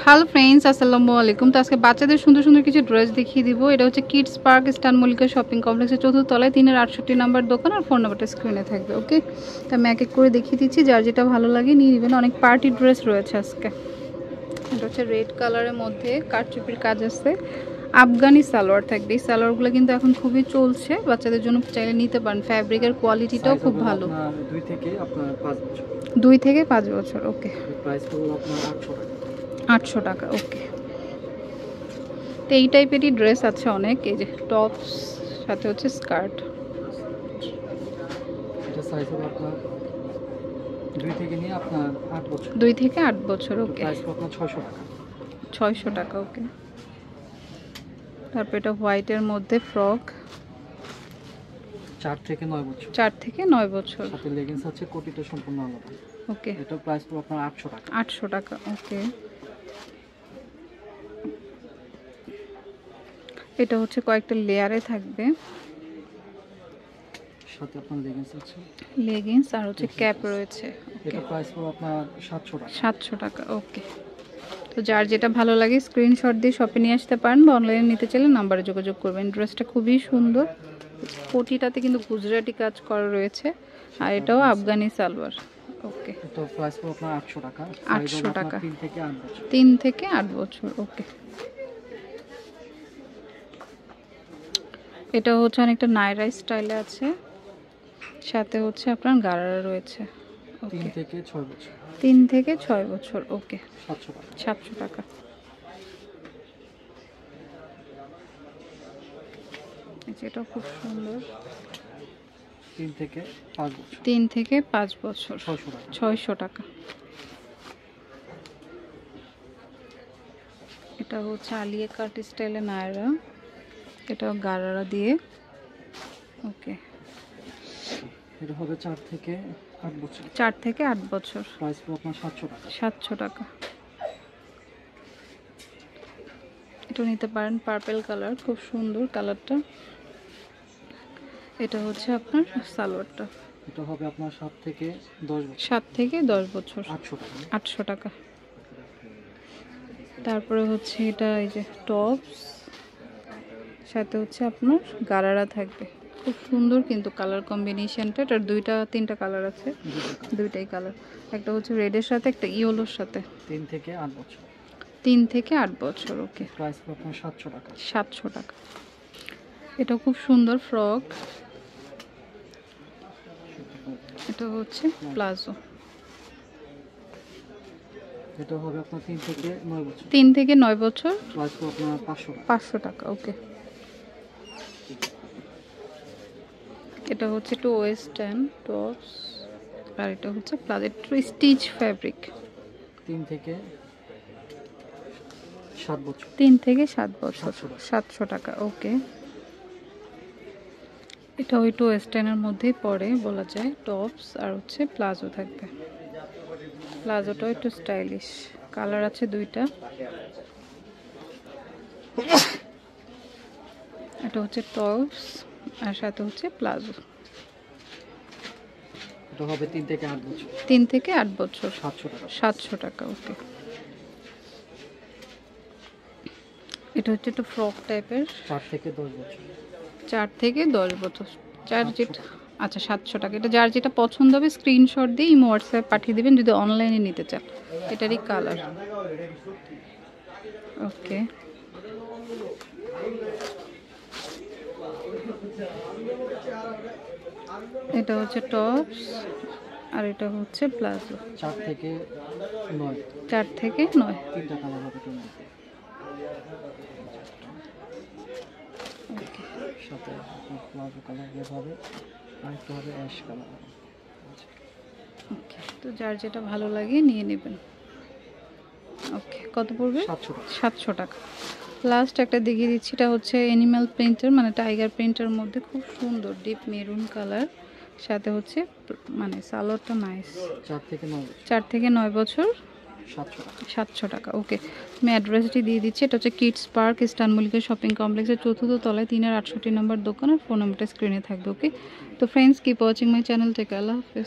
Hello friends, আসসালামু আলাইকুম। তো আজকে বাচ্চাদের সুন্দর সুন্দর কিছু ড্রেস দেখিয়ে দিব। এটা হচ্ছে কিডস পার্ক স্টান মল্লিকা শপিং কমপ্লেক্সের 4th তলায় 368 নাম্বার দোকান, আর ফোন নাম্বারটা স্ক্রিনে থাকবে। ওকে, তো আমি এক এক করে দেখিয়ে দিচ্ছি, যার যেটা ভালো লাগে নিয়ে নেবেন। অনেক পার্টি ড্রেস রয়েছে আজকে। এটা হচ্ছে রেড কালারের মধ্যে কারচুপির কাজ আছে, আফগানি সালোয়ার থাকবে। এই সালোয়ারগুলো কিন্তু এখন খুবই চলছে, বাচ্চাদের জন্য চাইলে নিতে পারেন। ফ্যাব্রিকের কোয়ালিটিটাও খুব ভালো। 2 থেকে 5 বছর। ওকে, প্রাইস পড়বে আপনার 800 টাকা। ওকে, তো এই টাইপেরই ড্রেস আছে অনেক। এই যে টপস সাথে হচ্ছে স্কার্ট। এটা সাইজ হবে আপনার 2 থেকে নিয়ে আপনার 8 বছর। 2 থেকে 8 বছর। ওকে, প্রাইস পড়বে আপনার 600 টাকা। 600 টাকা। ওকে, তারপর এটা হোয়াইটের মধ্যে ফ্রক, 4 থেকে 9 বছর। 4 থেকে 9 বছর। সাথে লেগিংস আছে, কোটিটা সম্পূর্ণ আলাদা। ওকে, এটা প্রাইস পড়বে আপনার 800 টাকা। 800 টাকা। ওকে, এটা হচ্ছে কয়েকটা লেয়ারে থাকবে, সাথে আপনার লেগিংস আছে, লেগিংস আর হচ্ছে ক্যাপ রয়েছে। এটা প্রাইস পড়বে আপনার 700 টাকা। 700 টাকা। ওকে, তো যার যেটা ভালো লাগে স্ক্রিনশট দিয়ে শপে নিয়ে আসতে পারেন, বা অনলাইনে নিতে চাইলে নাম্বারে যোগাযোগ করবেন। ড্রেসটা খুবই সুন্দর, কোটিটাতে কিন্তু গুজরাটি কাজ করা রয়েছে, আর এটাও আফগানি সালোয়ার। ওকে, এটা প্রাইস পড়বে আপনার 800 টাকা। 800 টাকা। 3 থেকে 8 বছর। 3 থেকে 8 বছর। ওকে, এটা হচ্ছে অনেকটা নাইরা স্টাইলে আছে, সাথে হচ্ছে আপনার গারারা রয়েছে। 3 থেকে 6 বছর। 3 থেকে 6 বছর। ওকে, 700 টাকা। 700 টাকা। এটা খুব সুন্দর, 3 থেকে 5 বছর। 3 থেকে 5 বছর। 600 টাকা। 600 টাকা। এটা হচ্ছে আলিয়া কাট স্টাইলে নায়রা, এটাও গারারা দিয়ে। ওকে, এটা হবে 4 থেকে 8 বছর। 4 থেকে 8 বছর। প্রাইস পড়বে আপনার 700 টাকা। 700 টাকা। এটা নিতে পারেন, পার্পল কালার, খুব সুন্দর কালারটা। এটা হচ্ছে আপনার সালোয়ারটা। এটা হবে আপনার 7 থেকে 10 বছর। 7 থেকে 10 বছর। 800 টাকা। 800 টাকা। তারপরে হচ্ছে এটা এই যে টপস, সাথে হচ্ছে আপনার গারারা থাকবে। খুব সুন্দর কিন্তু কালার কম্বিনেশনটা। এটার 2-3টা কালার আছে, 2টাই কালার। একটা হচ্ছে রেডের সাথে, একটা ইয়েলোর সাথে। 3 থেকে 8 বছর। 3 থেকে 8 বছর। ওকে, প্রাইস আপনার 700 টাকা। 700 টাকা। এটা খুব সুন্দর ফ্রক। এটা হচ্ছে প্লাজো। এটা হবে আপনার 3 থেকে 9 বছর। 3 থেকে 9 বছর। প্রাইস আপনার 500 টাকা। 500 টাকা। ওকে, এটা হচ্ছে একটু ওয়েস্টার্ন টপস, আর এটা হচ্ছে প্লাজো, একটু স্টিচ ফ্যাব্রিক। 3 থেকে 7 বছর। 3 থেকে 7 বছর। 700 টাকা। ওকে, এটা একটু ওয়েস্টার্নের মধ্যেই পড়ে বলা যায়। টপস আর হচ্ছে প্লাজো থাকবে। প্লাজোটাও একটু স্টাইলিশ, কালার আছে 2টা। এটা হচ্ছে টপস আর সাথে হচ্ছে প্লাজো। এটা হবে 3 থেকে 8 বছর। 3 থেকে 8 বছর। 700 টাকা। 700 টাকা। ওকে, এটা হচ্ছে একটু ফ্রক টাইপের। 4 থেকে 10 বছর। 4 থেকে 10 বছর। যার যেটা, আচ্ছা 700 টাকা। এটা যার যেটা পছন্দ হবে স্ক্রিনশট দিয়ে ইমো হোয়াটসঅ্যাপ পাঠিয়ে দিবেন যদি অনলাইনে নিতে চান। এটারই কালার। ওকে, এটা হচ্ছে টপস আর এটা হচ্ছে প্লাজো। 4 থেকে 9। 4 থেকে 9। 3টা কালার হবে তোমার সাথে। আপনার প্লাজো কালার হবে, আর একটা হবে অ্যাশ কালার। ওকে, তো যার যেটা ভালো লাগে নিয়ে নেবেন। ওকে, কত পড়বে? 700 টাকা। 700 টাকা। লাস্ট একটা দেখিয়ে দিচ্ছি, এটা হচ্ছে অ্যানিমাল প্রিন্টের, মানে টাইগার প্রিন্টের মধ্যে খুব সুন্দর ডিপ মেরুন কালার, সাথে হচ্ছে মানে সালোয়ারটা নাইস। 4 থেকে 9 বছর। 4 থেকে 9 বছর। 700 টাকা। 700 টাকা। ওকে, আমি অ্যাড্রেসটি দিয়ে দিচ্ছি। এটা হচ্ছে কিডস পার্ক স্টান মল্লিকা শপিং কমপ্লেক্সের 4th তলায় 368 নম্বর দোকান, আর ফোন নাম্বারটা স্ক্রিনে থাকবে। ওকে, তো friends, keep watching my channel. Take care. আল্লাহ হাফেজ।